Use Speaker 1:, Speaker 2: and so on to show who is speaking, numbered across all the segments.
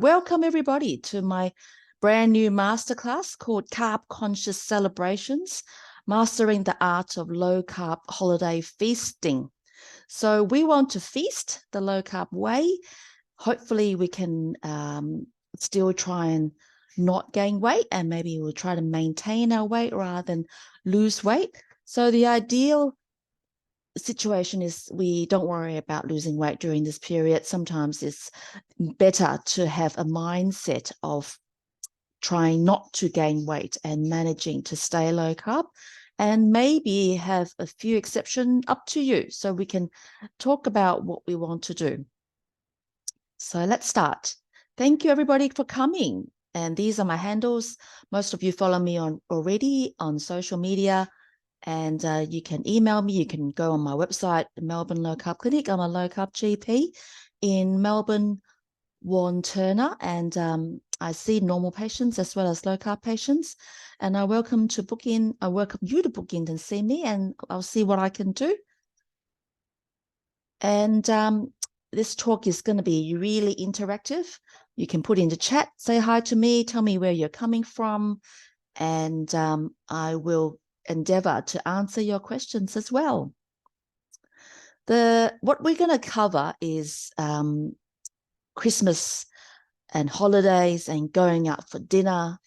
Speaker 1: welcome everybody to my brand new masterclass called Carb-Conscious Celebrations, Mastering the Art of Low-Carb Holiday Feasting. So we want to feast the low-carb way. Hopefully we can still try and not gain weight, and maybe we'll try to maintain our weight rather than lose weight. So the ideal situation is we don't worry about losing weight during this period. Sometimes it's better to have a mindset of trying not to gain weight and managing to stay low carb, and maybe have a few exceptions, up to you. So we can talk about what we want to do. So let's start. Thank you everybody for coming. And these are my handles. Most of you follow me already on social media. And you can email me. You can go on my website, Melbourne Low Carb Clinic. I'm a low carb GP in Melbourne, Wantirna, and I see normal patients as well as low carb patients. And I welcome you to book in and see me, and I'll see what I can do. And this talk is going to be really interactive. You can put in the chat, say hi to me, tell me where you're coming from, and I will endeavor to answer your questions as well. What we're going to cover is Christmas and holidays and going out for dinner.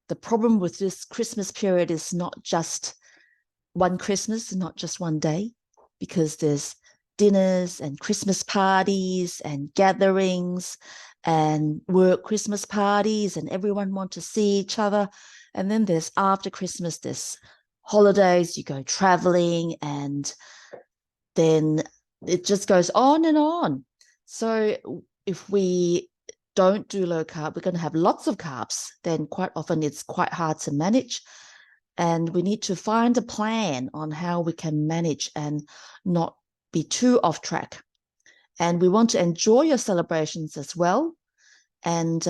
Speaker 1: The problem with this Christmas period is not just one Christmas, not just one day, because there's dinners and Christmas parties and gatherings and work Christmas parties, and everyone wants to see each other. And then there's after Christmas, there's holidays, you go traveling, and then it just goes on and on. So if we don't do low carb, we're going to have lots of carbs. Then quite often it's quite hard to manage. And we need to find a plan on how we can manage and not be too off track. And we want to enjoy your celebrations as well. And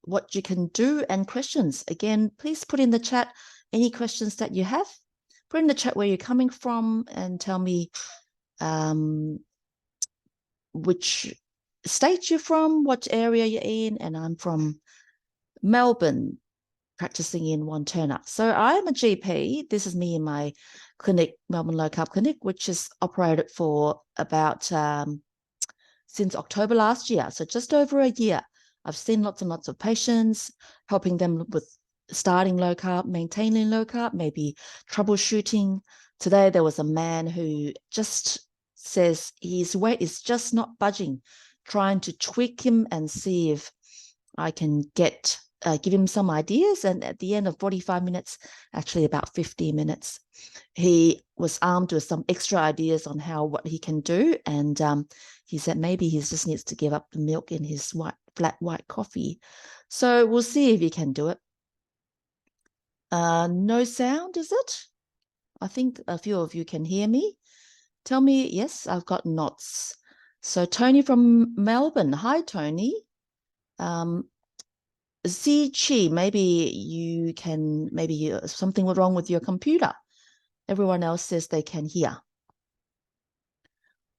Speaker 1: what you can do, and questions. Again, please put in the chat any questions that you have. Put in the chat where you're coming from and tell me which state you're from, what area you're in. And I'm from Melbourne, practicing in Wantirna. So I'm a GP. This is me in my clinic, Melbourne Low Carb Clinic, which has operated for about since October last year. So just over a year. I've seen lots and lots of patients, helping them with starting low carb, maintaining low carb, maybe troubleshooting. Today, there was a man who just says his weight is just not budging, trying to tweak him and see if I can give him some ideas. And at the end of 45 minutes, actually about 50 minutes, he was armed with some extra ideas on what he can do. And he said maybe he just needs to give up the milk in his flat white coffee. So we'll see if he can do it. No sound, is it? I think a few of you can hear me. Tell me, yes, I've got nods. So Tony from Melbourne. Hi, Tony. Zichi, maybe something was wrong with your computer. Everyone else says they can hear.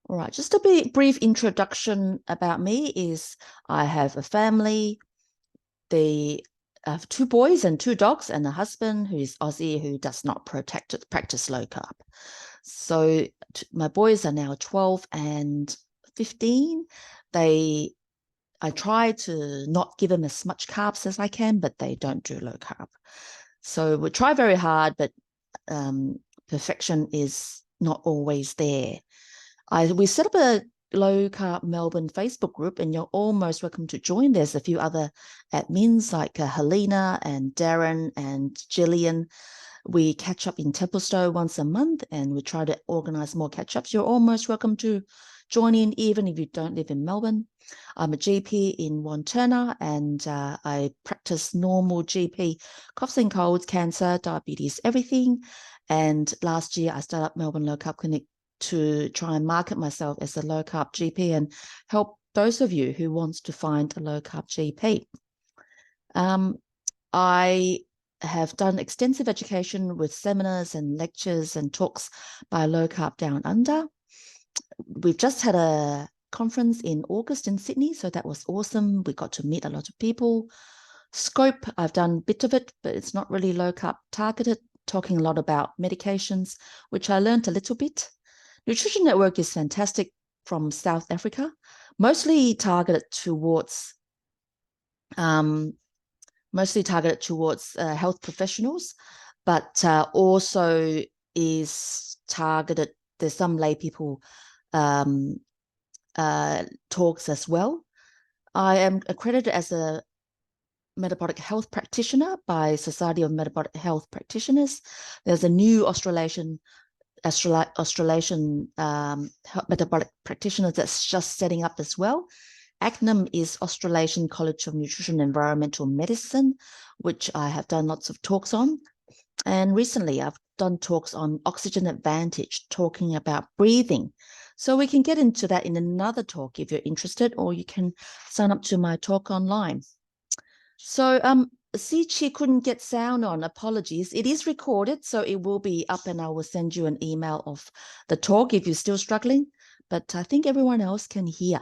Speaker 1: All right, just a brief introduction about me is I have a family. I have 2 boys and 2 dogs, and a husband who is Aussie who does not practice low carb. So my boys are now 12 and 15. I try to not give them as much carbs as I can, but they don't do low carb. So we try very hard, but perfection is not always there. We set up a Low Carb Melbourne Facebook group, and you're almost welcome to join. There's a few other admins like Helena and Darren and Gillian. We catch up in Templestowe once a month, and we try to organize more catch-ups. You're almost welcome to join in, even if you don't live in Melbourne. I'm a GP in Wantirna, and I practice normal GP, coughs and colds, cancer, diabetes, everything. And last year, I started up Melbourne Low Carb Clinic to try and market myself as a low carb GP and help those of you who wants to find a low carb GP. I have done extensive education with seminars and lectures and talks by Low Carb Down Under. We've just had a conference in August in Sydney. So that was awesome. We got to meet a lot of people. Scope, I've done a bit of it, but it's not really low carb targeted, talking a lot about medications, which I learned a little bit. Nutrition Network is fantastic from South Africa, mostly targeted towards health professionals, but also is targeted. There's some lay people talks as well. I am accredited as a metabolic health practitioner by Society of Metabolic Health Practitioners. There's a new Australasian metabolic practitioner that's just setting up as well. ACNEM is Australasian College of Nutrition and Environmental Medicine, which I have done lots of talks on. And recently I've done talks on Oxygen Advantage, talking about breathing. So we can get into that in another talk if you're interested, or you can sign up to my talk online. So Sichi couldn't get sound on, apologies. It is recorded, so it will be up and I will send you an email of the talk if you're still struggling. But I think everyone else can hear.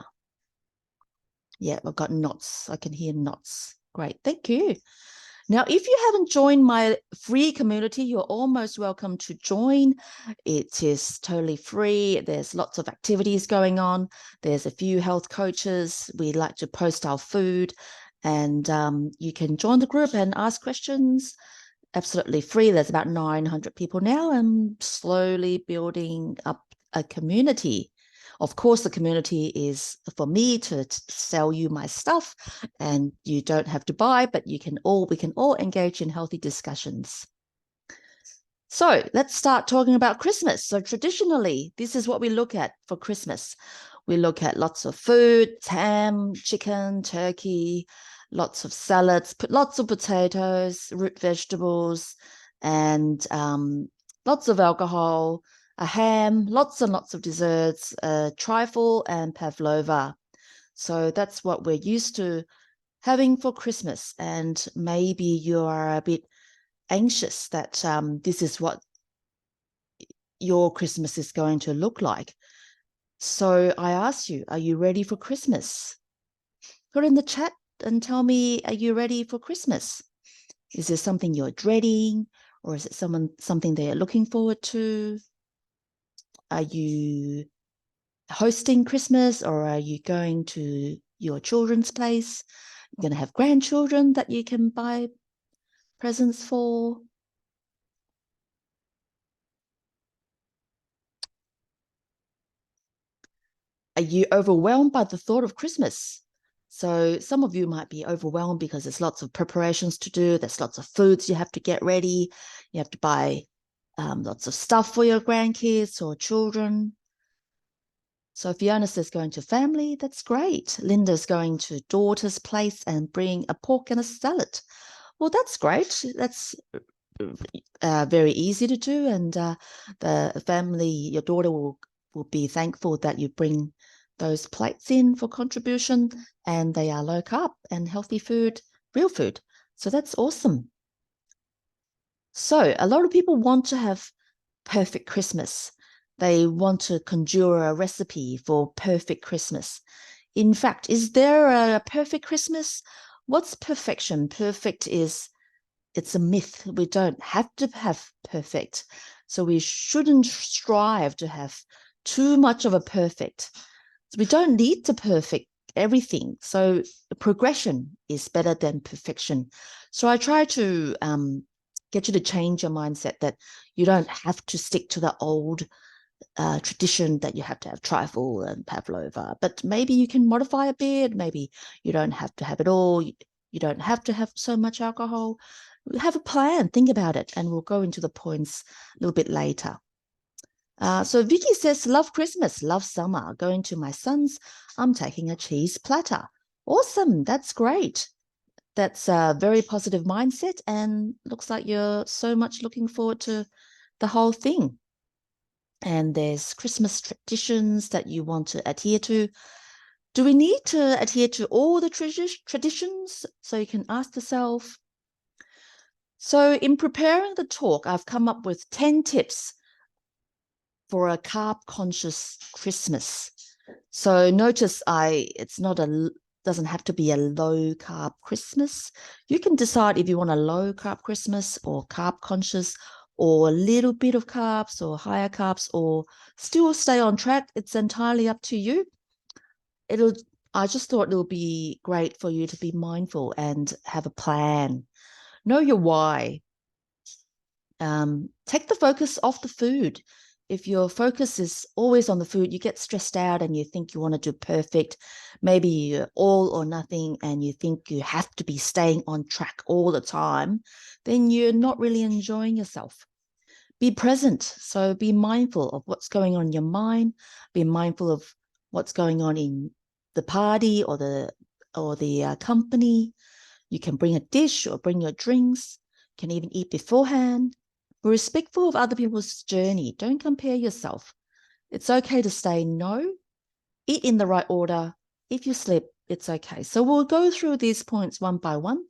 Speaker 1: Yeah, I've got nods. I can hear nods. Great, thank you. Now, if you haven't joined my free community, you're almost welcome to join. It is totally free. There's lots of activities going on. There's a few health coaches. We like to post our food, and you can join the group and ask questions. Absolutely free. There's about 900 people now, and slowly building up a community. Of course, the community is for me to sell you my stuff, and you don't have to buy, but we can all engage in healthy discussions. So let's start talking about Christmas. So traditionally, this is what we look at for Christmas. We look at lots of food, ham, chicken, turkey, lots of salads, put lots of potatoes, root vegetables, and lots of alcohol, a ham, lots and lots of desserts, trifle and pavlova. So that's what we're used to having for Christmas. And maybe you are a bit anxious that this is what your Christmas is going to look like. So I ask you, are you ready for Christmas? Put in the chat and tell me, are you ready for Christmas? Is there something you're dreading, or is it something that you're looking forward to? Are you hosting Christmas, or are you going to your children's place? You're going to have grandchildren that you can buy presents for? Are you overwhelmed by the thought of Christmas? So some of you might be overwhelmed because there's lots of preparations to do. There's lots of foods you have to get ready. You have to buy lots of stuff for your grandkids or children. So Fiona's is going to family, that's great. Linda's going to daughter's place and bring a pork and a salad. Well, that's great. That's very easy to do. And the family, your daughter will be thankful that you bring those plates in for contribution, and they are low carb and healthy food, real food. So that's awesome. So a lot of people want to have perfect Christmas. They want to conjure a recipe for perfect Christmas. In fact, is there a perfect Christmas? What's perfection? Perfect it's a myth. We don't have to have perfect. So we shouldn't strive to have too much of a perfect. So we don't need to perfect everything. So progression is better than perfection. So I try to get you to change your mindset that you don't have to stick to the old tradition that you have to have trifle and pavlova, but maybe you can modify a bit. Maybe you don't have to have it all. You don't have to have so much alcohol. Have a plan, think about it, and we'll go into the points a little bit later. So Vicky says, love Christmas, love summer. Going to my son's, I'm taking a cheese platter. Awesome, that's great. That's a very positive mindset, and looks like you're so much looking forward to the whole thing. And there's Christmas traditions that you want to adhere to. Do we need to adhere to all the traditions? So you can ask yourself. So in preparing the talk, I've come up with 10 tips for a carb-conscious Christmas. So notice it's not doesn't have to be a low carb Christmas. You can decide if you want a low carb Christmas or carb conscious or a little bit of carbs or higher carbs or still stay on track. It's entirely up to you. I just thought it'll be great for you to be mindful and have a plan. Know your why. Take the focus off the food. If your focus is always on the food, you get stressed out and you think you want to do perfect. Maybe you're all or nothing and you think you have to be staying on track all the time. Then you're not really enjoying yourself. Be present. So be mindful of what's going on in your mind. Be mindful of what's going on in the party or the company. You can bring a dish or bring your drinks. You can even eat beforehand. Be respectful of other people's journey. Don't compare yourself. It's okay to say no. Eat in the right order. If you slip, it's okay. So we'll go through these points one by one.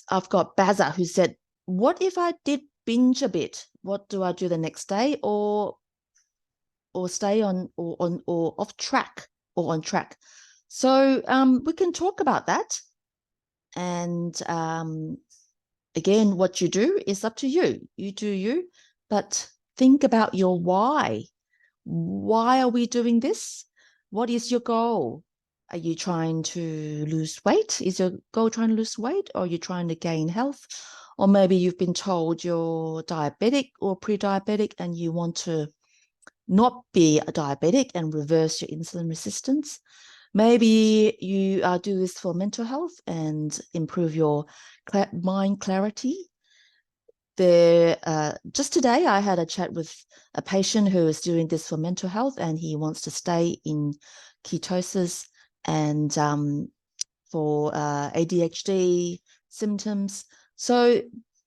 Speaker 1: I've got Baza who said, what if I did binge a bit? What do I do the next day or stay on or off track or on track? So we can talk about that. And again, what you do is up to you. You do you, but think about your why. Why are we doing this? What is your goal? Are you trying to lose weight? Is your goal trying to lose weight, or are you trying to gain health? Or maybe you've been told you're diabetic or pre-diabetic and you want to not be a diabetic and reverse your insulin resistance. Maybe you do this for mental health and improve your mind clarity. Just today, I had a chat with a patient who is doing this for mental health, and he wants to stay in ketosis and for ADHD symptoms. So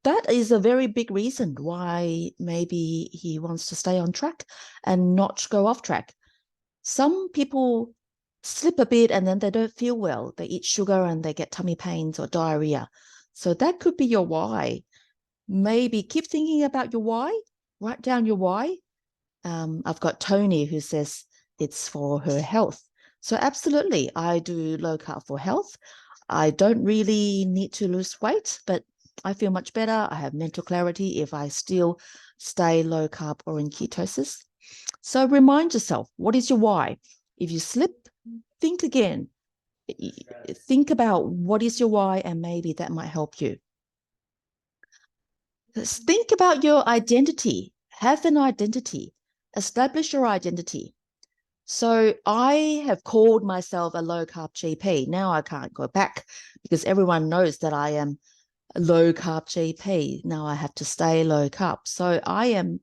Speaker 1: that is a very big reason why maybe he wants to stay on track and not go off track. Some people slip a bit and then they don't feel well. They eat sugar and they get tummy pains or diarrhea. So that could be your why. Maybe keep thinking about your why. Write down your why. I've got Tony who says it's for her health. So absolutely, I do low carb for health. I don't really need to lose weight, but I feel much better. I have mental clarity if I still stay low carb or in ketosis. So remind yourself, what is your why? If you slip, think again. Think about what is your why, and maybe that might help you. Think about your identity. Have an identity. Establish your identity. So I have called myself a low-carb GP. Now I can't go back because everyone knows that I am a low-carb GP. Now I have to stay low-carb. So I am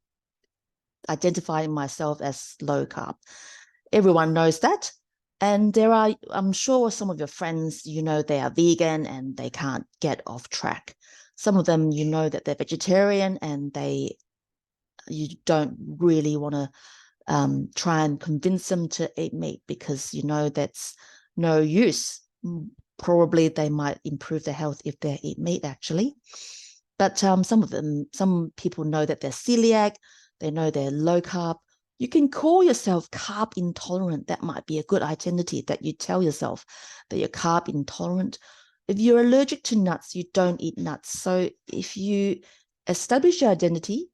Speaker 1: identifying myself as low-carb. Everyone knows that. And I'm sure some of your friends, they are vegan and they can't get off track. Some of them, that they're vegetarian and you don't really want to try and convince them to eat meat because that's no use. Probably they might improve their health if they eat meat actually. But some people know that they're celiac, they know they're low carb. You can call yourself carb intolerant. That might be a good identity that you tell yourself that you're carb intolerant. If you're allergic to nuts, you don't eat nuts. So if you establish your identity,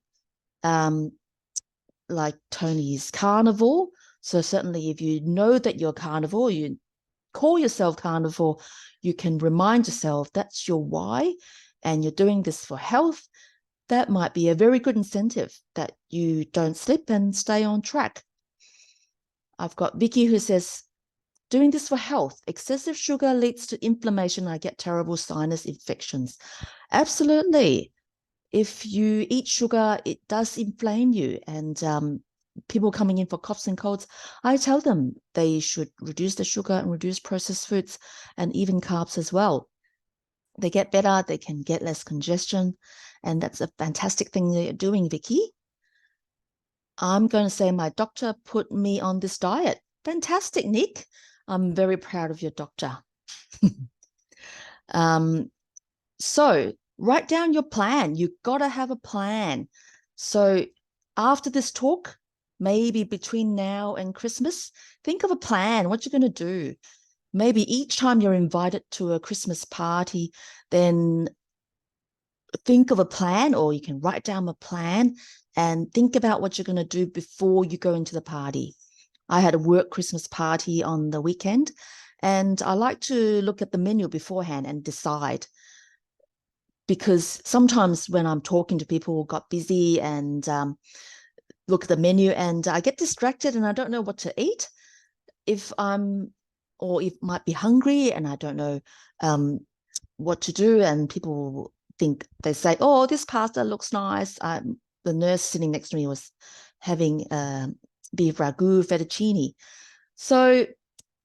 Speaker 1: like Tony's carnivore, so certainly if you know that you're carnivore, you call yourself carnivore, you can remind yourself that's your why, and you're doing this for health. That might be a very good incentive that you don't slip and stay on track. I've got Vicky who says, doing this for health, excessive sugar leads to inflammation. I get terrible sinus infections. Absolutely. If you eat sugar, it does inflame you. And people coming in for coughs and colds, I tell them they should reduce the sugar and reduce processed foods and even carbs as well. They get better, they can get less congestion. And that's a fantastic thing that you're doing, Vicky. I'm going to say my doctor put me on this diet. Fantastic, Nick. I'm very proud of your doctor. So write down your plan. You've got to have a plan. So after this talk, maybe between now and Christmas, think of a plan, what you're going to do. Maybe each time you're invited to a Christmas party, then think of a plan, or you can write down a plan and think about what you're going to do before you go into the party. I had a work Christmas party on the weekend, and I like to look at the menu beforehand and decide, because sometimes when I'm talking to people who got busy and look at the menu, and I get distracted and I don't know what to eat. If might be hungry and I don't know what to do, and people think, they say, oh, this pasta looks nice. The nurse sitting next to me was having beef ragu fettuccine. So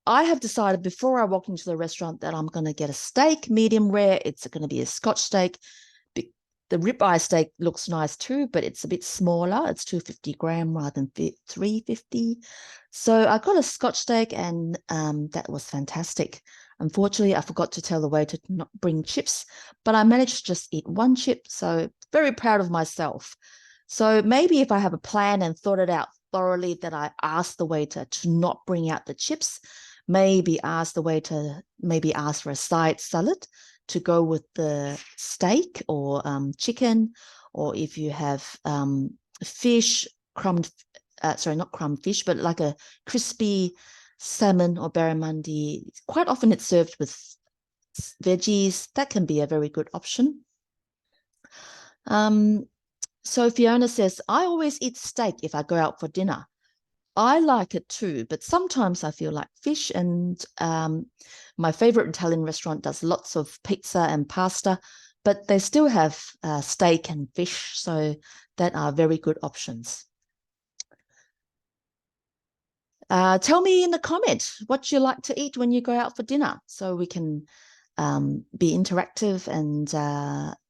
Speaker 1: I have decided before I walk into the restaurant that I'm going to get a steak, medium rare. It's going to be a Scotch steak. The ribeye steak looks nice too, but it's a bit smaller. It's 250 gram rather than 350. So I got a Scotch steak, and that was fantastic. Unfortunately, I forgot to tell the waiter to not bring chips, but I managed to just eat one chip. So very proud of myself. So maybe if I have a plan and thought it out thoroughly, that I ask the waiter to not bring out the chips, maybe ask the waiter, maybe ask for a side salad to go with the steak or chicken, or if you have fish, not crumb fish, but like a crispy salmon or barramundi. Quite often it's served with veggies. That can be a very good option. So Fiona says, I always eat steak if I go out for dinner. I like it too, but sometimes I feel like fish, and my favorite Italian restaurant does lots of pizza and pasta, but they still have steak and fish, so that are very good options. Tell me in the comment what you like to eat when you go out for dinner, so we can be interactive and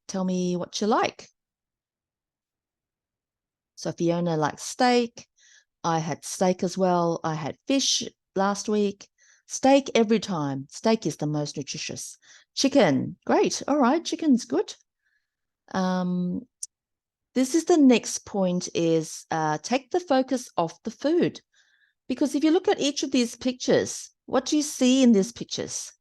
Speaker 1: tell me what you like. So Fiona likes steak. I had steak as well. I had fish last week. Steak every time. Steak is the most nutritious. Chicken, great. All right, chicken's good. This is the next point, is take the focus off the food. Because if you look at each of these pictures, what do you see in these pictures?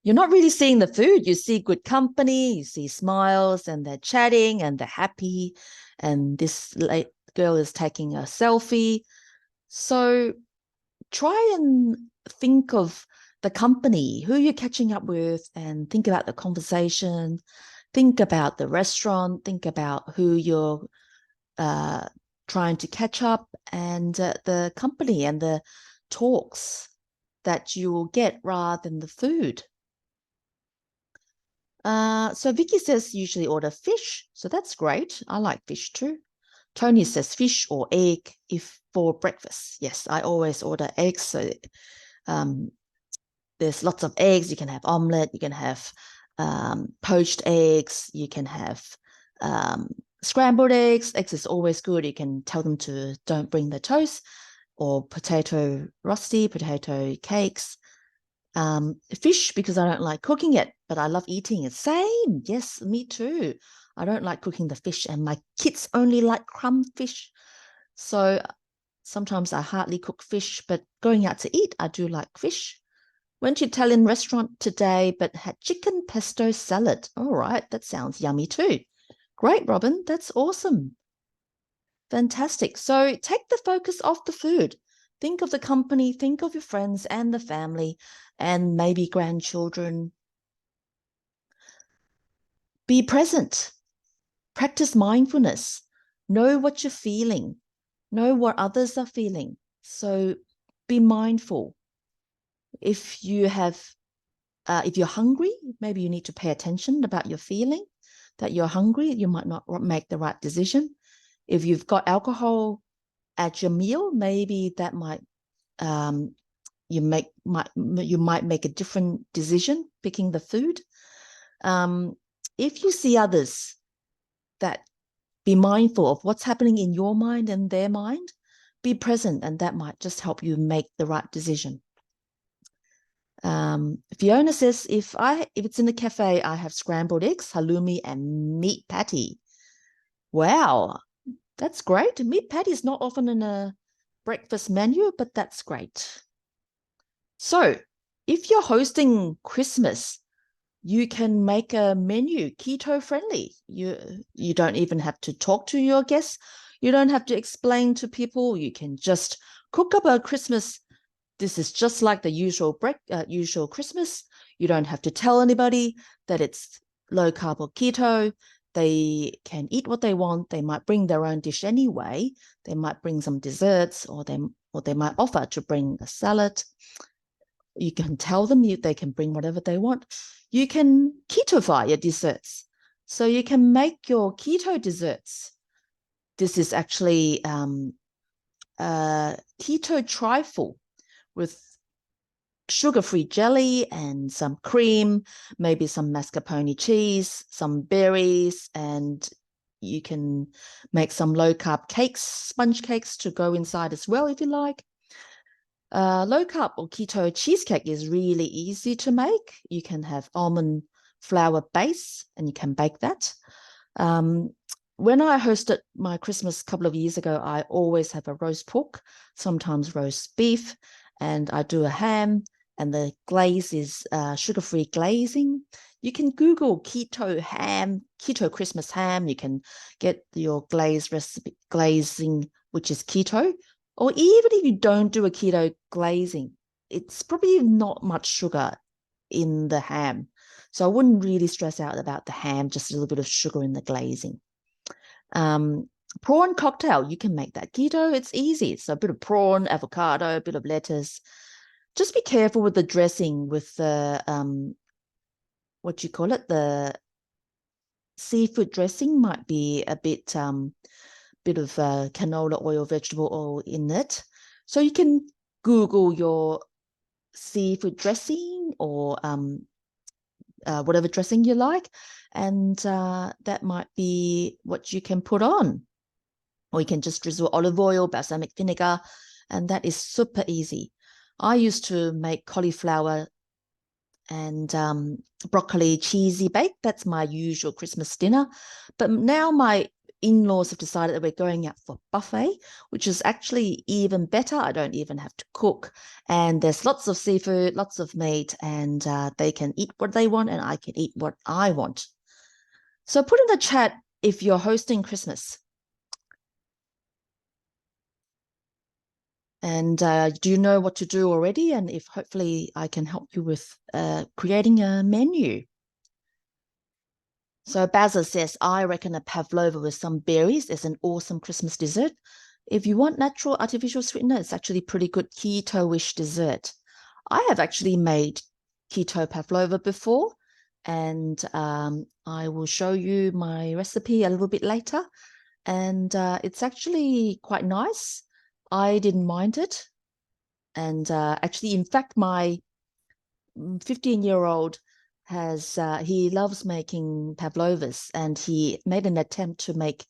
Speaker 1: You're not really seeing the food. You see good company, you see smiles, and they're chatting and they're happy. And this girl is taking a selfie. So try and think of the company, who you're catching up with, and think about the conversation. Think about the restaurant. Think about who you're trying to catch up, and the company and the talks that you will get rather than the food. So Vicky says usually order fish. So that's great. I like fish too. Tony says fish or egg if for breakfast. Yes, I always order eggs. So there's lots of eggs. You can have omelette. You can have poached eggs. You can have scrambled eggs. Eggs is always good. You can tell them to don't bring the toast, or potato rosti, potato cakes. Fish, because I don't like cooking it, but I love eating it. Same. Yes, me too. I don't like cooking the fish, and my kids only like crumb fish. So sometimes I hardly cook fish, but going out to eat, I do like fish. Went to Italian restaurant today, but had chicken pesto salad. All right, that sounds yummy too. Great, Robin. That's awesome. Fantastic. So take the focus off the food. Think of the company, think of your friends and the family, and maybe grandchildren. Be present. Practice mindfulness. Know what you're feeling. Know what others are feeling. So be mindful. If you're hungry, maybe you need to pay attention about your feeling that you're hungry. You might not make the right decision. If you've got alcohol at your meal, maybe that might you might make a different decision picking the food. If you see others, that be mindful of what's happening in your mind and their mind. Be present, and that might just help you make the right decision. Fiona says, if it's in the cafe, I have scrambled eggs, halloumi, and meat patty. Wow, That's great. Meat patty is not often in a breakfast menu, but that's great. So if you're hosting Christmas, you can make a menu keto friendly. You don't even have to talk to your guests. You don't have to explain to people. You can just cook up a Christmas. This is just like the usual Christmas. You don't have to tell anybody that it's low carb or keto. They can eat what they want. They might bring their own dish anyway. They might bring some desserts, or they might offer to bring a salad. You can tell them they can bring whatever they want. You can ketovify your desserts. So you can make your keto desserts. This is actually keto trifle with sugar-free jelly and some cream, maybe some mascarpone cheese, some berries, and you can make some low-carb cakes, sponge cakes to go inside as well if you like. Low-carb or keto cheesecake is really easy to make. You can have almond flour base and you can bake that. When I hosted my Christmas a couple of years ago, I always have a roast pork, sometimes roast beef, and I do a ham, and the glaze is sugar-free glazing. You can Google keto ham, keto Christmas ham. You can get your glaze recipe, glazing, which is keto. Or even if you don't do a keto glazing, it's probably not much sugar in the ham. So I wouldn't really stress out about the ham, just a little bit of sugar in the glazing. Prawn cocktail, you can make that keto. It's easy. So a bit of prawn, avocado, a bit of lettuce. Just be careful with the dressing, with the, what you call it, the seafood dressing might be a bit of canola oil, vegetable oil in it. So you can Google your seafood dressing or whatever dressing you like, and that might be what you can put on. Or you can just drizzle olive oil, balsamic vinegar, and that is super easy. I used to make cauliflower and broccoli cheesy bake. That's my usual Christmas dinner. But now my in-laws have decided that we're going out for buffet, which is actually even better. I don't even have to cook, and there's lots of seafood, lots of meat, and they can eat what they want and I can eat what I want. So put in the chat if you're hosting Christmas. And do you know what to do already? And if hopefully I can help you with creating a menu. So Basil says, I reckon a pavlova with some berries is an awesome Christmas dessert. If you want natural artificial sweetener, it's actually pretty good keto-ish dessert. I have actually made keto pavlova before, and I will show you my recipe a little bit later. And it's actually quite nice. I didn't mind it. And actually, in fact, my 15-year-old he loves making pavlovas, and he made an attempt to make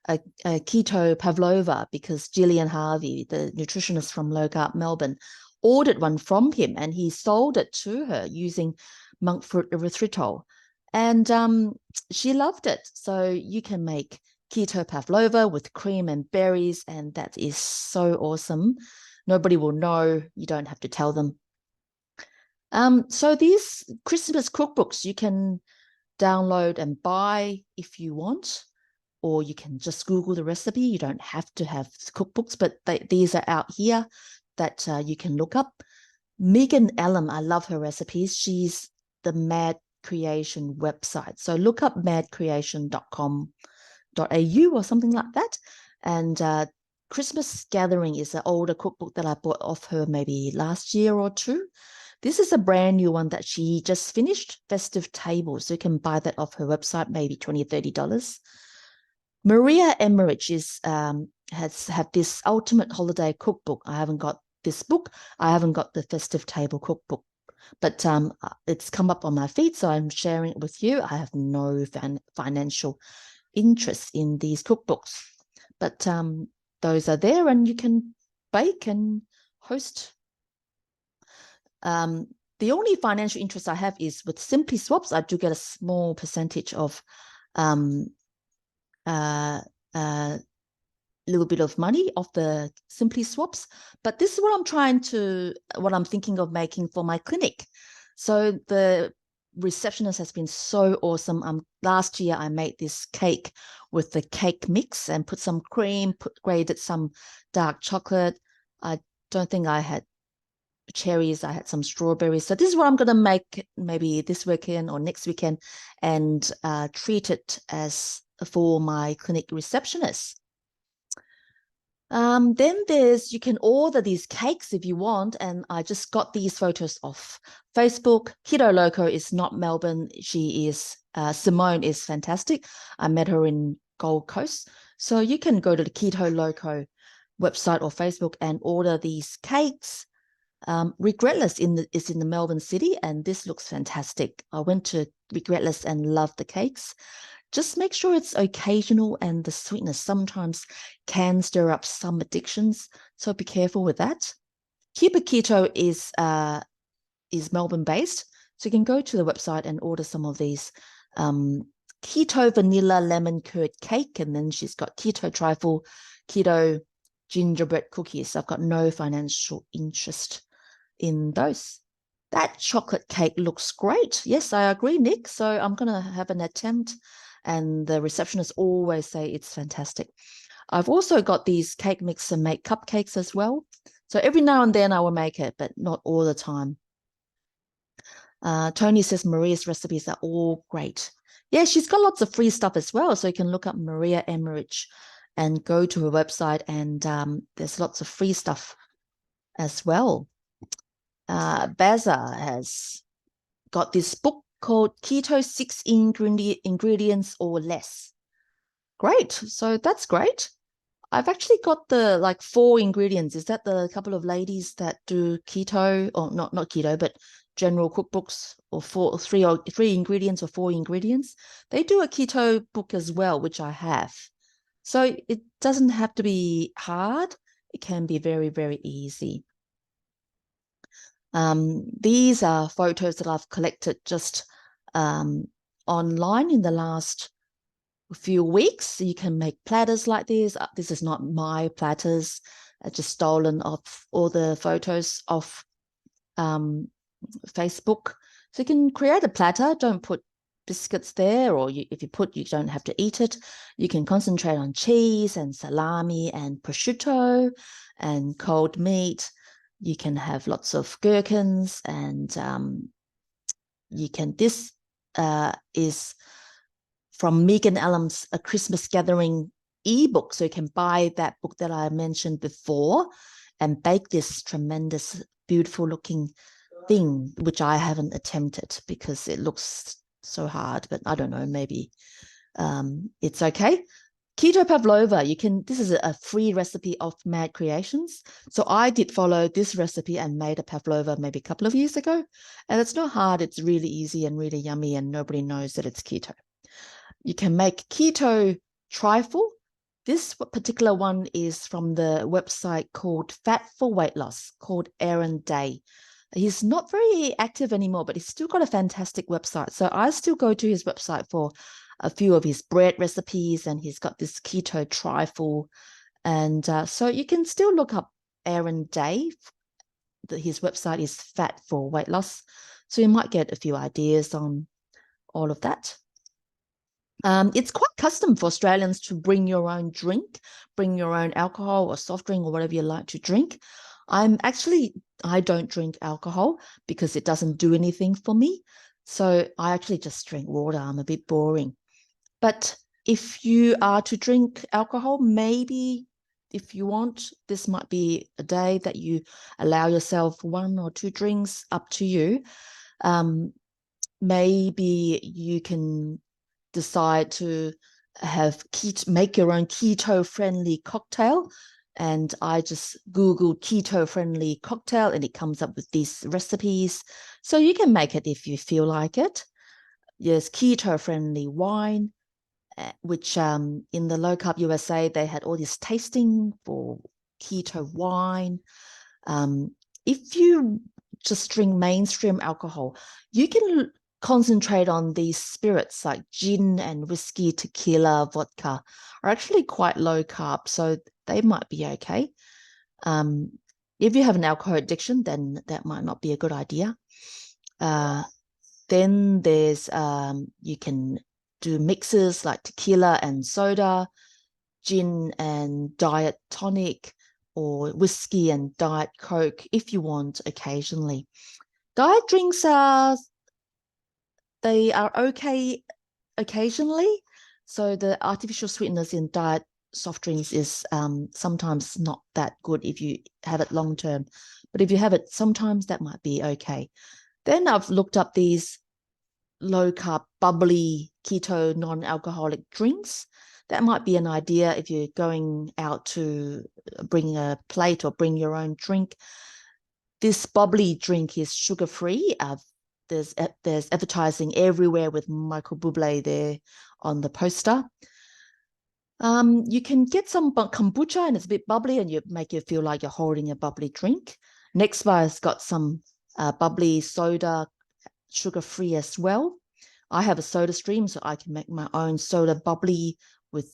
Speaker 1: a keto pavlova because Gillian Harvey, the nutritionist from Low Carb Melbourne, ordered one from him, and he sold it to her using monk fruit erythritol. And she loved it. So you can make keto pavlova with cream and berries, and that is so awesome. Nobody will know. You don't have to tell them. So these Christmas cookbooks you can download and buy if you want, or you can just Google the recipe. You don't have to have cookbooks, but these are out here that you can look up. Megan Ellum, I love her recipes. She's the Mad Creation website. So look up madcreation.com.au or something like that. And Christmas Gathering is an older cookbook that I bought off her maybe last year or two. This is a brand new one that she just finished, Festive Table. So you can buy that off her website, maybe $20, $30. Maria Emmerich has this ultimate holiday cookbook. I haven't got this book. I haven't got the Festive Table cookbook, but it's come up on my feed, so I'm sharing it with you. I have no financial interest in these cookbooks, but those are there, and you can bake and host. The only financial interest I have is with Simply Swaps. I do get a small percentage of little bit of money off the Simply Swaps. But this is what I'm thinking of making for my clinic. So the receptionist has been so awesome. Last year I made this cake with the cake mix and put some cream, grated some dark chocolate. I don't think I had cherries. I had some strawberries. So this is what I'm going to make maybe this weekend or next weekend and treat it as for my clinic receptionist. Then you can order these cakes if you want. And I just got these photos off Facebook. Keto Loco is not Melbourne. She is, Simone is fantastic. I met her in Gold Coast. So you can go to the Keto Loco website or Facebook and order these cakes. Regretless is in the Melbourne city, and this looks fantastic. I went to Regretless and loved the cakes. Just make sure it's occasional, and the sweetness sometimes can stir up some addictions, so be careful with that. Cuba Keto is Melbourne based, so you can go to the website and order some of these keto vanilla lemon curd cake, and then she's got keto trifle, keto gingerbread cookies. I've got no financial interest in those. That chocolate cake looks great. Yes, I agree, Nick. So I'm going to have an attempt, and the receptionists always say it's fantastic. I've also got these cake mix and make cupcakes as well. So every now and then I will make it, but not all the time. Tony says Maria's recipes are all great. Yeah, she's got lots of free stuff as well. So you can look up Maria Emmerich and go to her website, and there's lots of free stuff as well. Baza has got this book called Keto 6 Ingredients or Less. Great. So that's great. I've actually got the 4 ingredients. Is that the couple of ladies that do keto, or not keto, but general cookbooks, or 3 ingredients or 4 ingredients? They do a keto book as well, which I have. So it doesn't have to be hard. It can be very, very easy. These are photos that I've collected just online in the last few weeks. So you can make platters like this. This is not my platters. I just stolen off all the photos off Facebook. So you can create a platter. Don't put biscuits there, or if you put, you don't have to eat it. You can concentrate on cheese and salami and prosciutto and cold meat. You can have lots of gherkins, and this is from Megan Allen's A Christmas Gathering ebook. So you can buy that book that I mentioned before and bake this tremendous, beautiful looking thing, which I haven't attempted because it looks so hard, but I don't know, maybe it's okay. Keto pavlova, this is a free recipe of Mad Creations. So I did follow this recipe and made a pavlova maybe a couple of years ago. And it's not hard. It's really easy and really yummy, and nobody knows that it's keto. You can make keto trifle. This particular one is from the website called Fat for Weight Loss, called Aaron Day. He's not very active anymore, but he's still got a fantastic website. So I still go to his website for a few of his bread recipes, and he's got this keto trifle. And so you can still look up Aaron Day. His website is Fat for Weight Loss. So you might get a few ideas on all of that. It's quite custom for Australians to bring your own drink, bring your own alcohol or soft drink or whatever you like to drink. I don't drink alcohol because it doesn't do anything for me. So I actually just drink water. I'm a bit boring. But if you are to drink alcohol, maybe if you want, this might be a day that you allow yourself 1 or 2 drinks, up to you. Maybe you can decide to make your own keto-friendly cocktail. And I just Googled keto-friendly cocktail, and it comes up with these recipes. So you can make it if you feel like it. There's keto-friendly wine, which in the Low-Carb USA, they had all this tasting for keto wine. If you just drink mainstream alcohol, you can concentrate on these spirits like gin and whiskey, tequila, vodka are actually quite low carb. So they might be okay. If you have an alcohol addiction, then that might not be a good idea. Then there's you can do mixes like tequila and soda, gin and diet tonic, or whiskey and diet Coke if you want occasionally. Diet drinks they are okay occasionally. So the artificial sweeteners in diet soft drinks is sometimes not that good if you have it long term. But if you have it sometimes, that might be okay. Then I've looked up these low-carb, bubbly, keto, non-alcoholic drinks. That might be an idea if you're going out to bring a plate or bring your own drink. This bubbly drink is sugar-free. There's advertising everywhere with Michael Bublé there on the poster. You can get some kombucha and it's a bit bubbly and you make you feel like you're holding a bubbly drink. Nextbar's got some bubbly soda, sugar-free as well. I have a soda stream, so I can make my own soda bubbly with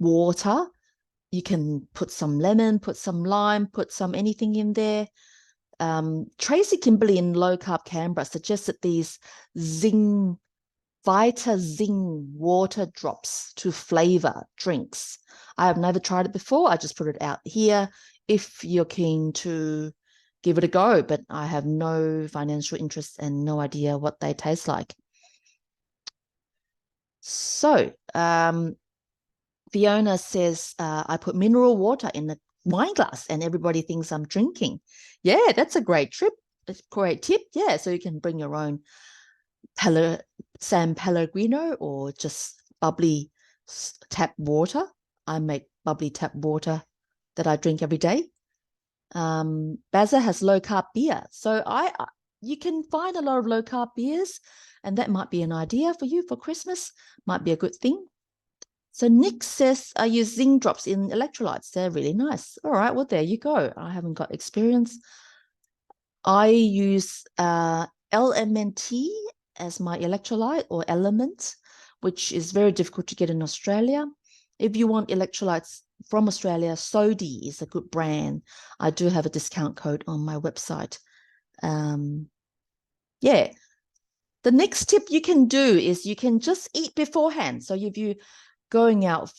Speaker 1: water. You can put some lemon, put some lime, put some anything in there. Tracy Kimberly in Low Carb Canberra suggested these Vita Zing water drops to flavor drinks. I have never tried it before. I just put it out here if you're keen to give it a go, but I have no financial interest and no idea what they taste like. So Fiona says, I put mineral water in the wine glass and everybody thinks I'm drinking. Yeah, that's a great tip. Yeah, so you can bring your own San Pellegrino or just bubbly tap water. I make bubbly tap water that I drink every day. Baza has low carb beer. So you can find a lot of low carb beers, and that might be an idea for you for Christmas. Might be a good thing. So Nick says, I use zinc drops in electrolytes. They're really nice. All right, well, there you go. I haven't got experience. I use LMNT as my electrolyte or element, which is very difficult to get in Australia. If you want electrolytes from Australia, Sodi is a good brand. I do have a discount code on my website. Yeah. The next tip you can do is you can just eat beforehand. So if you're going out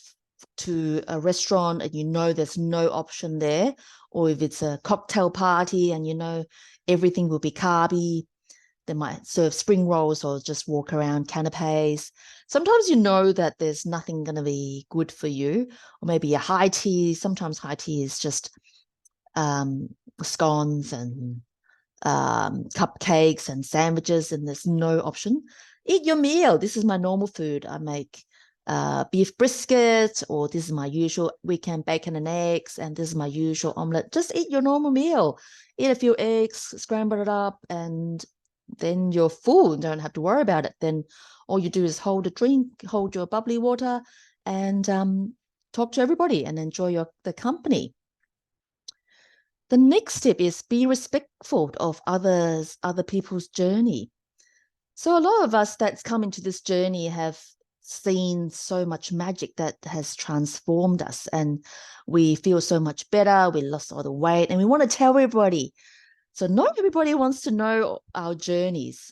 Speaker 1: to a restaurant and you know there's no option there, or if it's a cocktail party and you know everything will be carby, they might serve spring rolls or just walk around canapes. Sometimes you know that there's nothing going to be good for you, or maybe a high tea. Sometimes high tea is just scones and cupcakes and sandwiches, and there's no option. Eat your meal. This is my normal food. I make beef brisket, or this is my usual weekend bacon and eggs, and this is my usual omelette. Just eat your normal meal. Eat a few eggs, scramble it up, and then you're full and don't have to worry about it. Then all you do is hold a drink, hold your bubbly water, and talk to everybody and enjoy the company. The next step is be respectful of other people's journey. So a lot of us that's come into this journey have seen so much magic that has transformed us, and we feel so much better. We lost all the weight and we want to tell everybody. So not everybody wants to know our journeys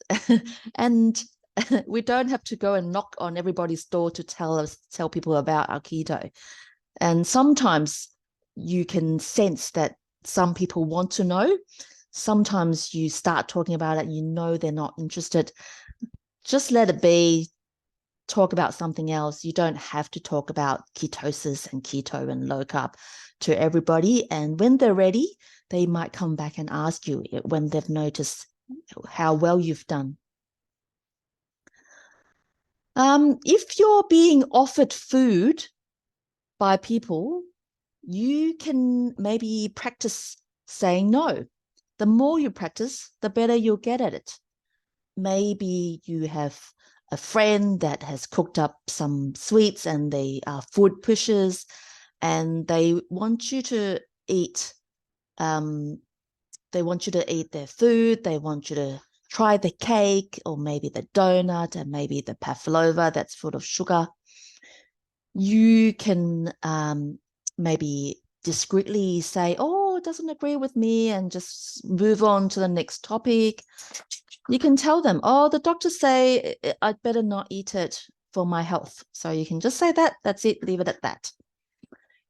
Speaker 1: and we don't have to go and knock on everybody's door to tell people about our keto. And sometimes you can sense that some people want to know. Sometimes you start talking about it and you know they're not interested. Just let it be. Talk about something else. You don't have to talk about ketosis and keto and low carb to everybody. And when they're ready, they might come back and ask you when they've noticed how well you've done. If you're being offered food by people, you can maybe practice saying no. The more you practice, the better you'll get at it. Maybe you have a friend that has cooked up some sweets and they are food pushers and they want you to eat their food. They want you to try the cake or maybe the donut and maybe the pavlova that's full of sugar. You can maybe discreetly say, oh, it doesn't agree with me, and just move on to the next topic. You can tell them, oh, the doctors say I'd better not eat it for my health. So you can just say that, that's it, leave it at that.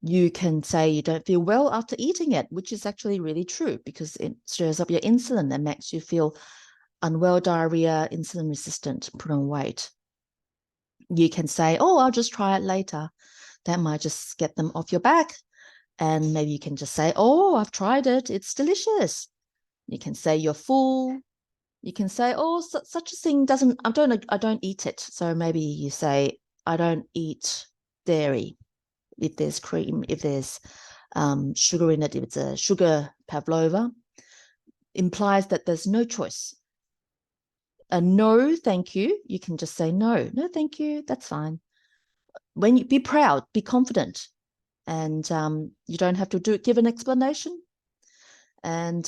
Speaker 1: You can say you don't feel well after eating it, which is actually really true because it stirs up your insulin and makes you feel unwell, diarrhea, insulin resistant, put on weight. You can say, oh, I'll just try it later. That might just get them off your back. And maybe you can just say, oh, I've tried it. It's delicious. You can say you're full. You can say, oh, such a thing doesn't, I don't eat it. So maybe you say, I don't eat dairy. If there's cream, if there's sugar in it, if it's a sugar pavlova, implies that there's no choice. A no, thank you. You can just say no, thank you. That's fine. When you be proud, be confident, and you don't have to give an explanation. And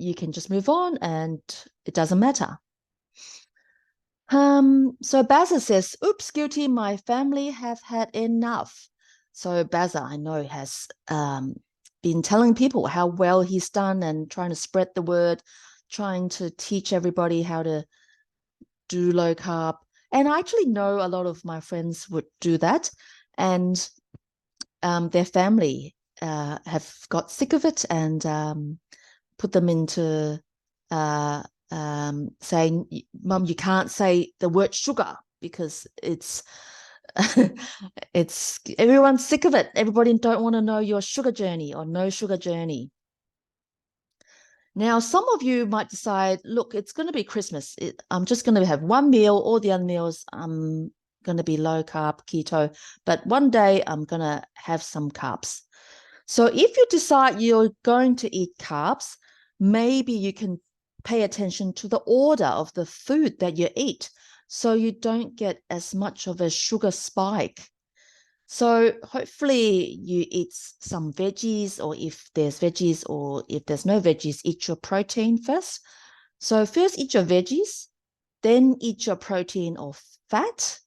Speaker 1: you can just move on, and it doesn't matter. So Baza says, oops, guilty, my family have had enough. So Baza, I know, has been telling people how well he's done and trying to spread the word, trying to teach everybody how to do low carb. And I actually know a lot of my friends would do that, and their family have got sick of it and put them into saying, Mum, you can't say the word sugar because it's it's everyone's sick of it. Everybody don't want to know your sugar journey or no sugar journey. Now, some of you might decide, look, it's going to be Christmas. I'm just going to have one meal. All the other meals, I'm going to be low carb, keto. But one day I'm going to have some carbs. So if you decide you're going to eat carbs, maybe you can pay attention to the order of the food that you eat so you don't get as much of a sugar spike. So hopefully you eat some veggies, or if there's veggies, or if there's no veggies, eat your protein first. So first eat your veggies, then eat your protein or fat,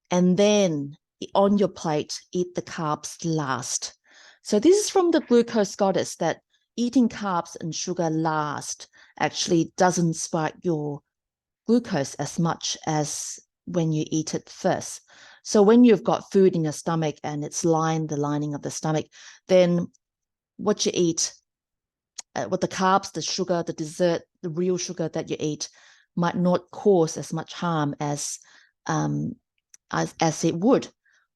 Speaker 1: and then on your plate, eat the carbs last. So this is from the Glucose Goddess, that eating carbs and sugar last actually doesn't spike your glucose as much as when you eat it first. So when you've got food in your stomach and it's lined the lining of the stomach, then what you eat, what the carbs, the sugar, the dessert, the real sugar that you eat might not cause as much harm as it would.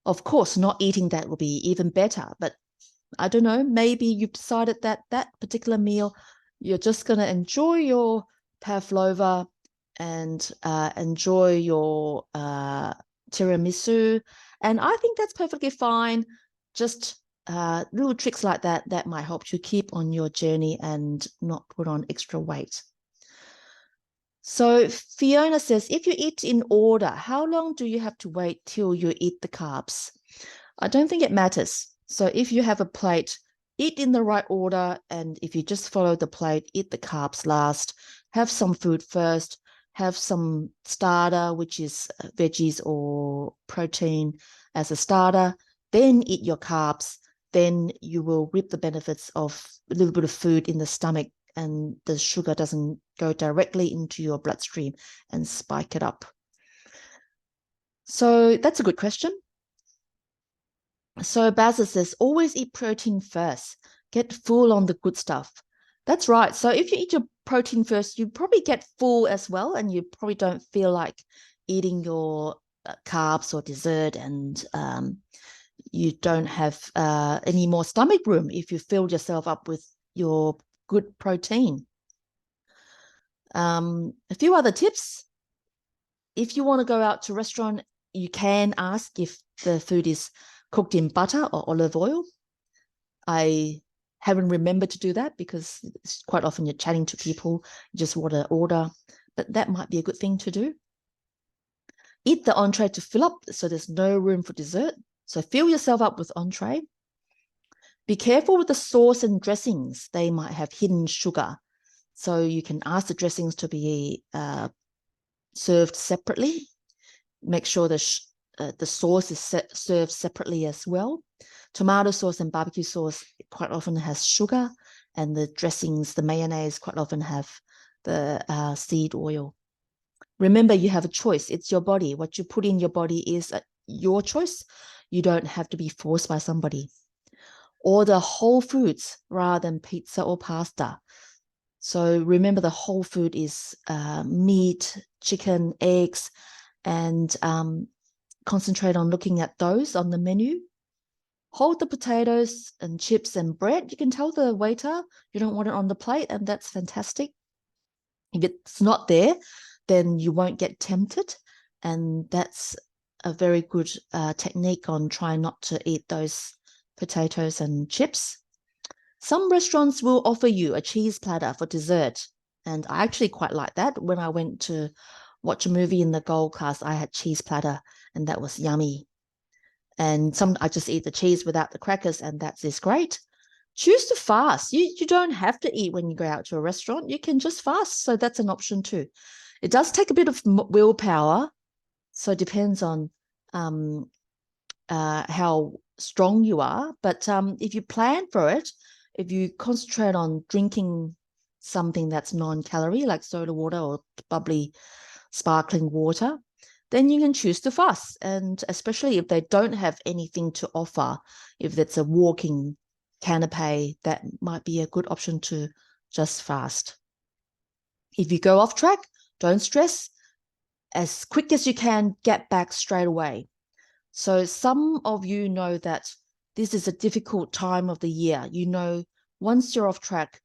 Speaker 1: Of course, not eating that will be even better, but I don't know, maybe you've decided that that particular meal, you're just going to enjoy your pavlova and enjoy your tiramisu. And I think that's perfectly fine. Just little tricks like that, that might help you keep on your journey and not put on extra weight. So Fiona says, if you eat in order, how long do you have to wait till you eat the carbs? I don't think it matters. So if you have a plate, eat in the right order. And if you just follow the plate, eat the carbs last, have some food first, have some starter, which is veggies or protein as a starter, then eat your carbs. Then you will reap the benefits of a little bit of food in the stomach, and the sugar doesn't go directly into your bloodstream and spike it up. So that's a good question. So Baza says, always eat protein first. Get full on the good stuff. That's right. So if you eat your protein first, you probably get full as well, and you probably don't feel like eating your carbs or dessert, and you don't have any more stomach room if you filled yourself up with your good protein. A few other tips. If you want to go out to a restaurant, you can ask if the food is cooked in butter or olive oil. I haven't remembered to do that because quite often you're chatting to people, you just want to order, but that might be a good thing to do. Eat the entree to fill up so there's no room for dessert. So fill yourself up with entree. Be careful with the sauce and dressings. They might have hidden sugar. So you can ask the dressings to be served separately. Make sure the the sauce is served separately as well. Tomato sauce and barbecue sauce quite often has sugar, and the dressings, the mayonnaise, quite often have the seed oil. Remember, you have a choice. It's your body. What you put in your body is your choice. You don't have to be forced by somebody. Order whole foods rather than pizza or pasta. So remember, the whole food is meat, chicken, eggs, and concentrate on looking at those on the menu. Hold the potatoes and chips and bread. You can tell the waiter you don't want it on the plate, and that's fantastic. If it's not there, then you won't get tempted, and that's a very good technique on trying not to eat those potatoes and chips. Some restaurants will offer you a cheese platter for dessert, and I actually quite like that. When I went to watch a movie in the Gold Class, I had cheese platter, and that was yummy. And I just eat the cheese without the crackers, and that is great. Choose to fast. You don't have to eat when you go out to a restaurant. You can just fast, so that's an option too. It does take a bit of willpower, so it depends on how strong you are. But if you plan for it, if you concentrate on drinking something that's non-calorie, like soda water or bubbly sparkling water, then you can choose to fast. And especially if they don't have anything to offer, if it's a walking canapé, that might be a good option to just fast. If you go off track, don't stress. As quick as you can, get back straight away. So some of you know that this is a difficult time of the year. You know, once you're off track,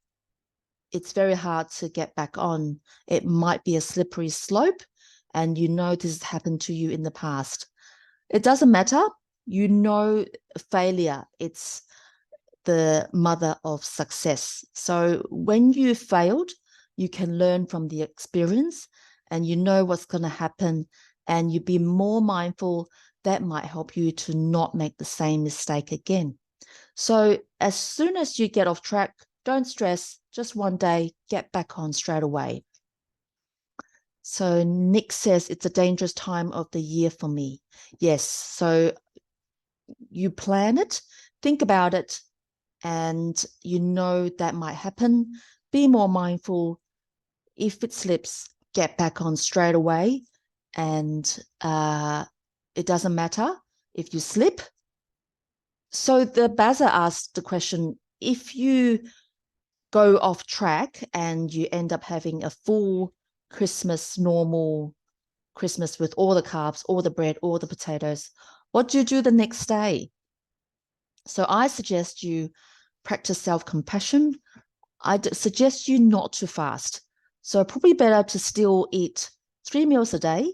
Speaker 1: it's very hard to get back on. It might be a slippery slope, and you know this has happened to you in the past. It doesn't matter. You know, failure, it's the mother of success. So when you failed, you can learn from the experience, and you know what's going to happen, and you be more mindful. That might help you to not make the same mistake again. So as soon as you get off track, don't stress, just one day, get back on straight away. So Nick says, it's a dangerous time of the year for me. Yes, so you plan it, think about it, and you know that might happen. Be more mindful. If it slips, get back on straight away. And it doesn't matter if you slip. So the Baza asked the question, if you go off track and you end up having a full Christmas, normal Christmas with all the carbs, all the bread, all the potatoes, what do you do the next day? So I suggest you practice self-compassion. I suggest you not to fast. So probably better to still eat 3 meals a day,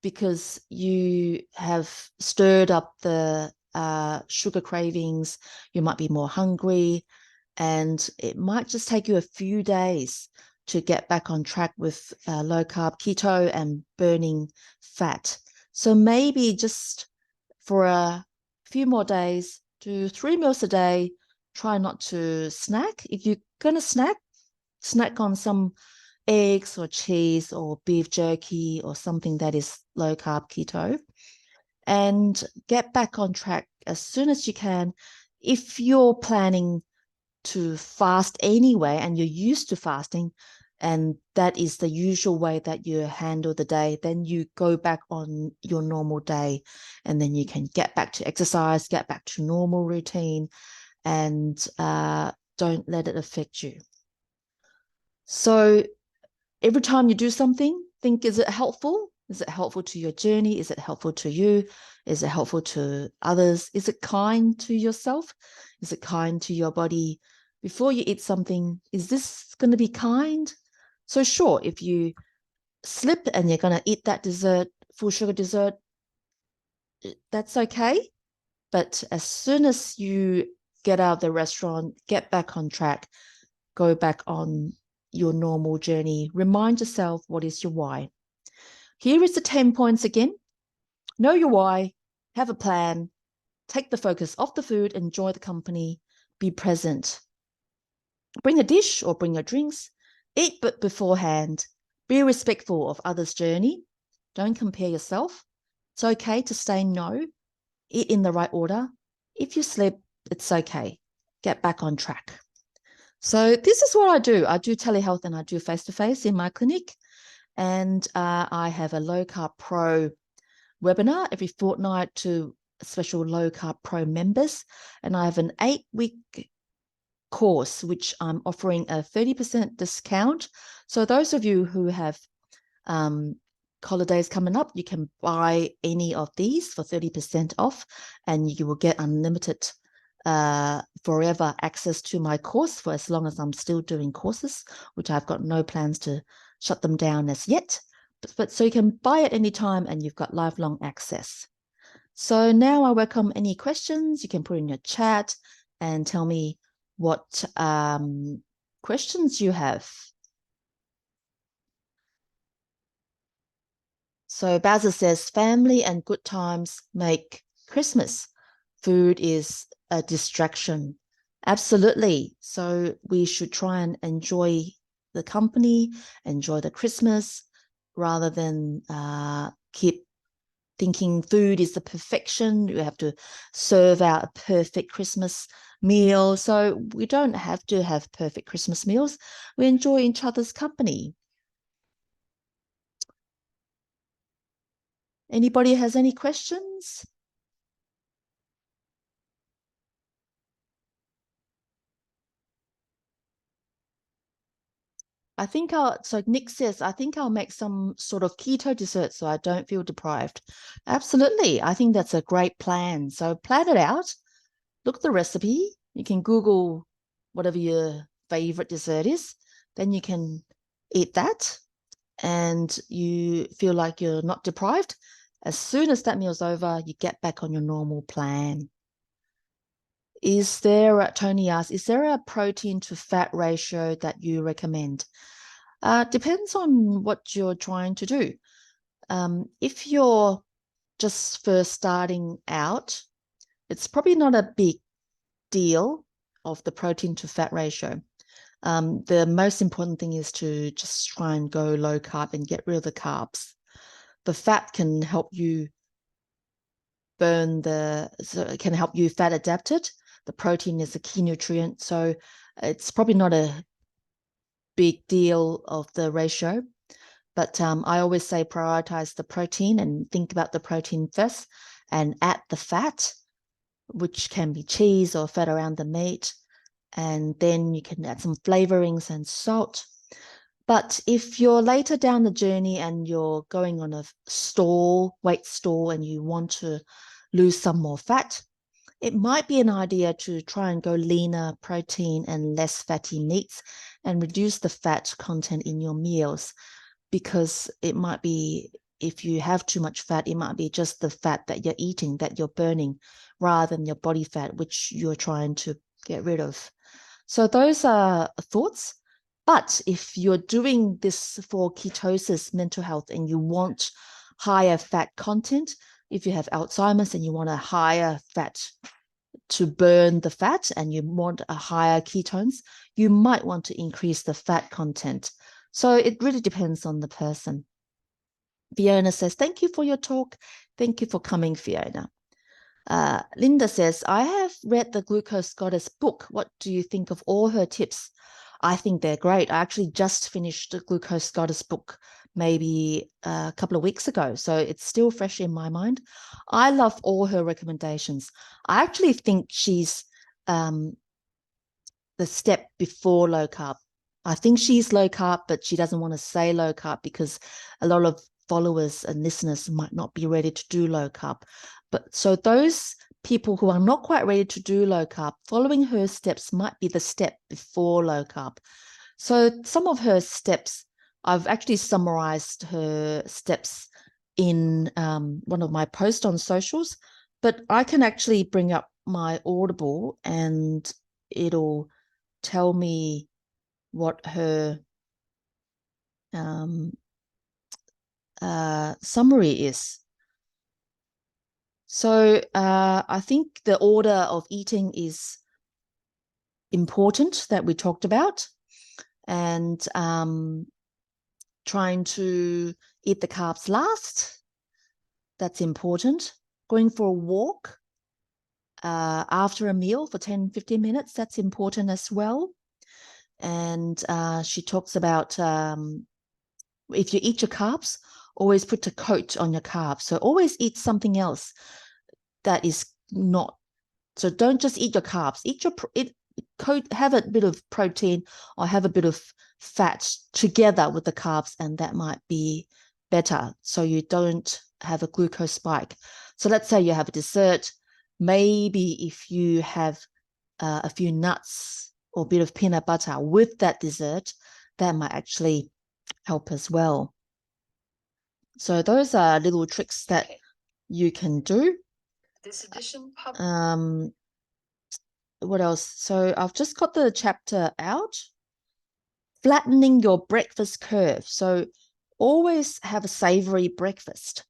Speaker 1: because you have stirred up the sugar cravings. You might be more hungry, and it might just take you a few days to get back on track with low carb keto and burning fat. So maybe just for a few more days, do 3 meals a day. Try not to snack. If you're going to snack on some eggs or cheese or beef jerky or something that is low carb keto, and get back on track as soon as you can. If you're planning to fast anyway and you're used to fasting, and that is the usual way that you handle the day, then you go back on your normal day, and then you can get back to exercise, get back to normal routine, and don't let it affect you. So every time you do something, think, is it helpful? Is it helpful to your journey? Is it helpful to you? Is it helpful to others? Is it kind to yourself? Is it kind to your body? Before you eat something, is this going to be kind? So sure, if you slip and you're going to eat that dessert, full sugar dessert, that's okay. But as soon as you get out of the restaurant, get back on track, go back on your normal journey. Remind yourself, what is your why? Here is the 10 points again. Know your why, have a plan, take the focus off the food, enjoy the company, be present. Bring a dish or bring your drinks, eat but beforehand, be respectful of others' journey, don't compare yourself, It's okay to say no, eat in the right order. If you slip, it's okay. Get back on track. So this is what I do. I do telehealth and I do face-to-face in my clinic. And I have a Low Carb Pro webinar every fortnight to special Low Carb Pro members. And I have an 8-week course, which I'm offering a 30% discount. So those of you who have holidays coming up, you can buy any of these for 30% off, and you will get unlimited forever access to my course for as long as I'm still doing courses, which I've got no plans to shut them down as yet. But so you can buy it anytime and you've got lifelong access. So now I welcome any questions. You can put in your chat and tell me what questions you have. So Basil says, family and good times make Christmas. Food is a distraction. Absolutely. So we should try and enjoy the company, enjoy the Christmas, rather than keep thinking food is the perfection. You have to serve out a perfect Christmas meal. So we don't have to have perfect Christmas meals. We enjoy each other's company. Anybody has any questions? I think so Nick says, I think I'll make some sort of keto dessert so I don't feel deprived. Absolutely. I think that's a great plan. So plan it out, look at the recipe. You can Google whatever your favorite dessert is. Then you can eat that and you feel like you're not deprived. As soon as that meal's over, you get back on your normal plan. Tony asks, is there a protein to fat ratio that you recommend? Depends on what you're trying to do. If you're just first starting out, it's probably not a big deal of the protein to fat ratio. The most important thing is to just try and go low carb and get rid of the carbs. The fat can help you it can help you fat adapt it. The protein is a key nutrient, so it's probably not a big deal of the ratio. But I always say prioritize the protein and think about the protein first and add the fat, which can be cheese or fat around the meat. And then you can add some flavorings and salt. But if you're later down the journey and you're going on a weight stall, and you want to lose some more fat, it might be an idea to try and go leaner protein and less fatty meats and reduce the fat content in your meals, because it might be, if you have too much fat, it might be just the fat that you're eating, that you're burning, rather than your body fat, which you're trying to get rid of. So those are thoughts. But if you're doing this for ketosis, mental health, and you want higher fat content, if you have Alzheimer's and you want a higher fat to burn the fat and you want a higher ketones, you might want to increase the fat content. So it really depends on the person. Fiona says, thank you for your talk. Thank you for coming, Fiona. Linda says, I have read the Glucose Goddess book. What do you think of all her tips? I think they're great. I actually just finished the Glucose Goddess book maybe a couple of weeks ago, so it's still fresh in my mind. I love all her recommendations. I actually think she's the step before low carb. I think she's low carb, but she doesn't want to say low carb because a lot of followers and listeners might not be ready to do low carb. But so those people who are not quite ready to do low carb, following her steps might be the step before low carb. So some of her steps, I've actually summarized her steps in one of my posts on socials, but I can actually bring up my Audible and it'll tell me what her summary is. So I think the order of eating is important that we talked about, and trying to eat the carbs last, That's important. Going for a walk after a meal for 10-15 minutes, that's important as well. And she talks about if you eat your carbs, always put a coat on your carbs. So always eat something else that is not. So don't just eat your carbs. Have a bit of protein or have a bit of fat together with the carbs, and that might be better. So you don't have a glucose spike. So let's say you have a dessert. Maybe if you have a few nuts or a bit of peanut butter with that dessert, that might actually help as well. So those are little tricks that you can do.
Speaker 2: This edition
Speaker 1: what else? So I've just got the chapter out. Flattening your breakfast curve. So always have a savory breakfast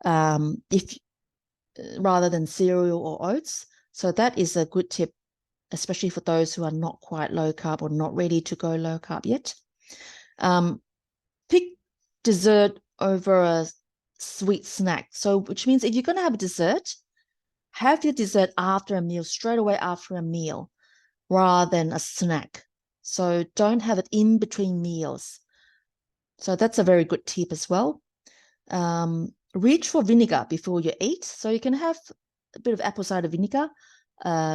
Speaker 1: if rather than cereal or oats. So that is a good tip, especially for those who are not quite low carb or not ready to go low carb yet. Pick dessert over a sweet snack. So which means if you're going to have a dessert, have your dessert after a meal, straight away after a meal, rather than a snack. So don't have it in between meals. So that's a very good tip as well. Reach for vinegar before you eat. So you can have a bit of apple cider vinegar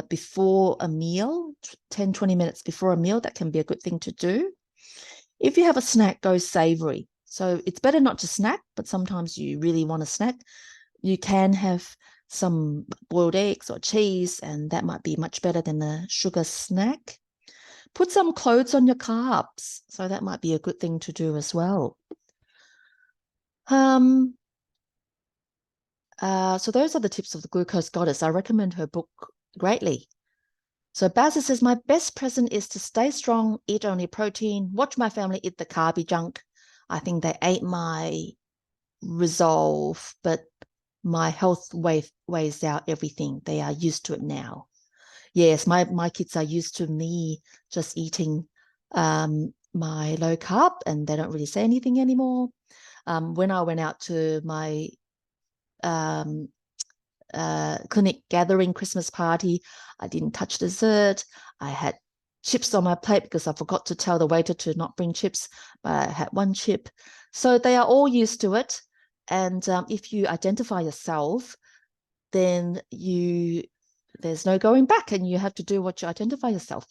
Speaker 1: before a meal, 10-20 minutes before a meal. That can be a good thing to do. If you have a snack, go savory. So it's better not to snack, but sometimes you really want a snack. You can have some boiled eggs or cheese, and that might be much better than a sugar snack. Put some clothes on your carbs. So that might be a good thing to do as well. So those are the tips of the Glucose Goddess. I recommend her book greatly. So Basil says, my best present is to stay strong, eat only protein, watch my family eat the carby junk. I think they ate my resolve, but my health weighs out everything. They are used to it now. Yes, my kids are used to me just eating my low carb, and they don't really say anything anymore. When I went out to my clinic gathering Christmas party, I didn't touch dessert. I had chips on my plate because I forgot to tell the waiter to not bring chips, but I had one chip. So they are all used to it. And if you identify yourself, then there's no going back, and you have to do what you identify yourself.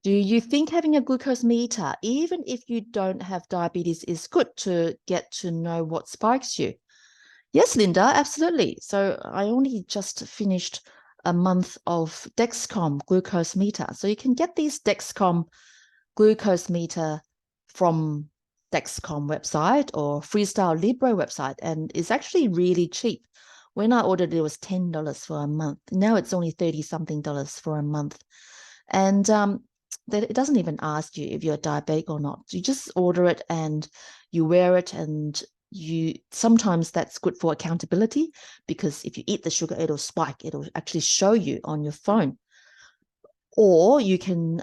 Speaker 1: Do you think having a glucose meter, even if you don't have diabetes, is good to get to know what spikes you? Yes, Linda, absolutely. So I only just finished a month of Dexcom glucose meter. So you can get these Dexcom glucose meter from Dexcom website or Freestyle Libre website, and it's actually really cheap. When I ordered it was $10 for a month. Now it's only $30-something for a month. And it doesn't even ask you if you're diabetic or not. You just order it and you wear it, and sometimes that's good for accountability, because if you eat the sugar, it'll spike. It'll actually show you on your phone. Or you can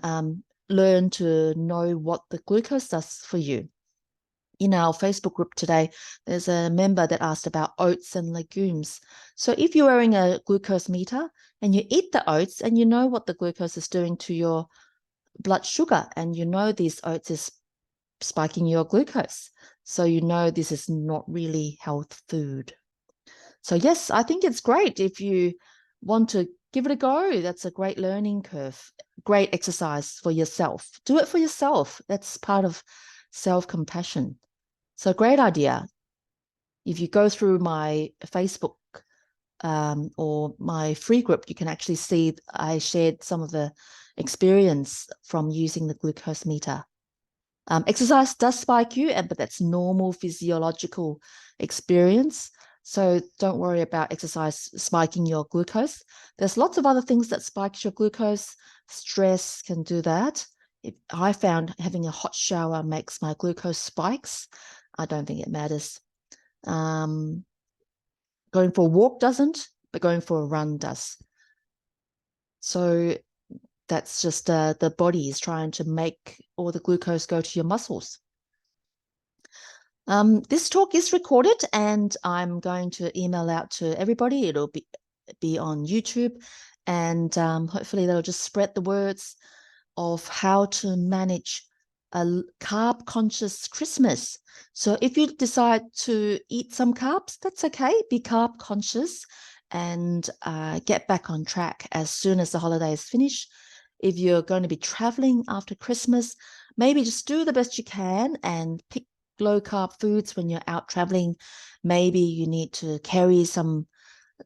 Speaker 1: learn to know what the glucose does for you. In our Facebook group today, there's a member that asked about oats and legumes. So if you're wearing a glucose meter and you eat the oats and you know what the glucose is doing to your blood sugar, and you know these oats is spiking your glucose, so you know this is not really health food. So yes, I think it's great if you want to give it a go. That's a great learning curve, great exercise for yourself. Do it for yourself. That's part of self-compassion. So great idea. If you go through my Facebook or my free group, you can actually see I shared some of the experience from using the glucose meter. Exercise does spike you, but that's normal physiological experience. So don't worry about exercise spiking your glucose. There's lots of other things that spikes your glucose. Stress can do that. I found having a hot shower makes my glucose spikes. I don't think it matters. Going for a walk doesn't, but going for a run does. So that's just the body is trying to make all the glucose go to your muscles. This talk is recorded and I'm going to email out to everybody. It'll be on YouTube, and hopefully they'll just spread the words of how to manage a carb-conscious Christmas. So if you decide to eat some carbs, that's okay. Be carb-conscious and get back on track as soon as the holidays finish. If you're going to be traveling after Christmas, maybe just do the best you can and pick low-carb foods when you're out traveling. Maybe you need to carry some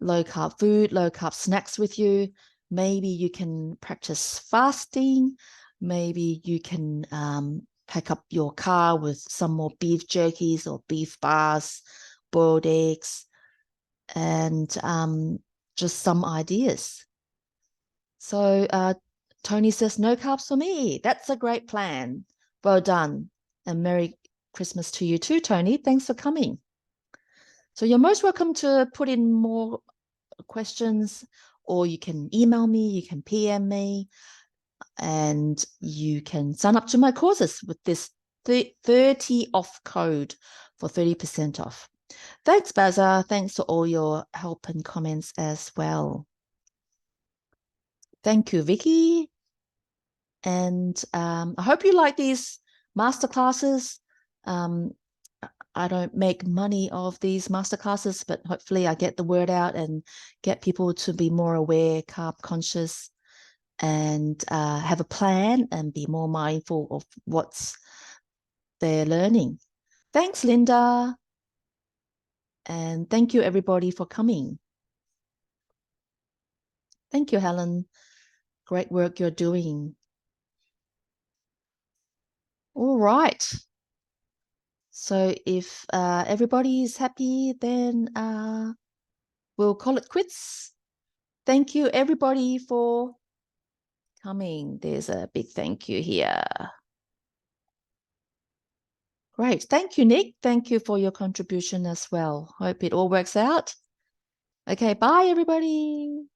Speaker 1: low-carb food, low-carb snacks with you. Maybe you can practice fasting. Maybe you can pack up your car with some more beef jerkies or beef bars, boiled eggs, and just some ideas. So Tony says, no carbs for me. That's a great plan. Well done. And Merry Christmas to you too, Tony. Thanks for coming. So you're most welcome to put in more questions, or you can email me, you can PM me, and you can sign up to my courses with this 30 off code for 30% off. Thanks, Baza. Thanks for all your help and comments as well. Thank you, Vicky. And I hope you like these masterclasses. I don't make money off these masterclasses, but hopefully I get the word out and get people to be more aware, carb conscious, and have a plan and be more mindful of what's they're learning. Thanks, Linda. And thank you, everybody, for coming. Thank you, Helen. Great work you're doing. All right. So if everybody is happy, then we'll call it quits. Thank you, everybody, for coming. There's a big thank you here. Great. Thank you, Nick. Thank you for your contribution as well. Hope it all works out. Okay, bye, everybody.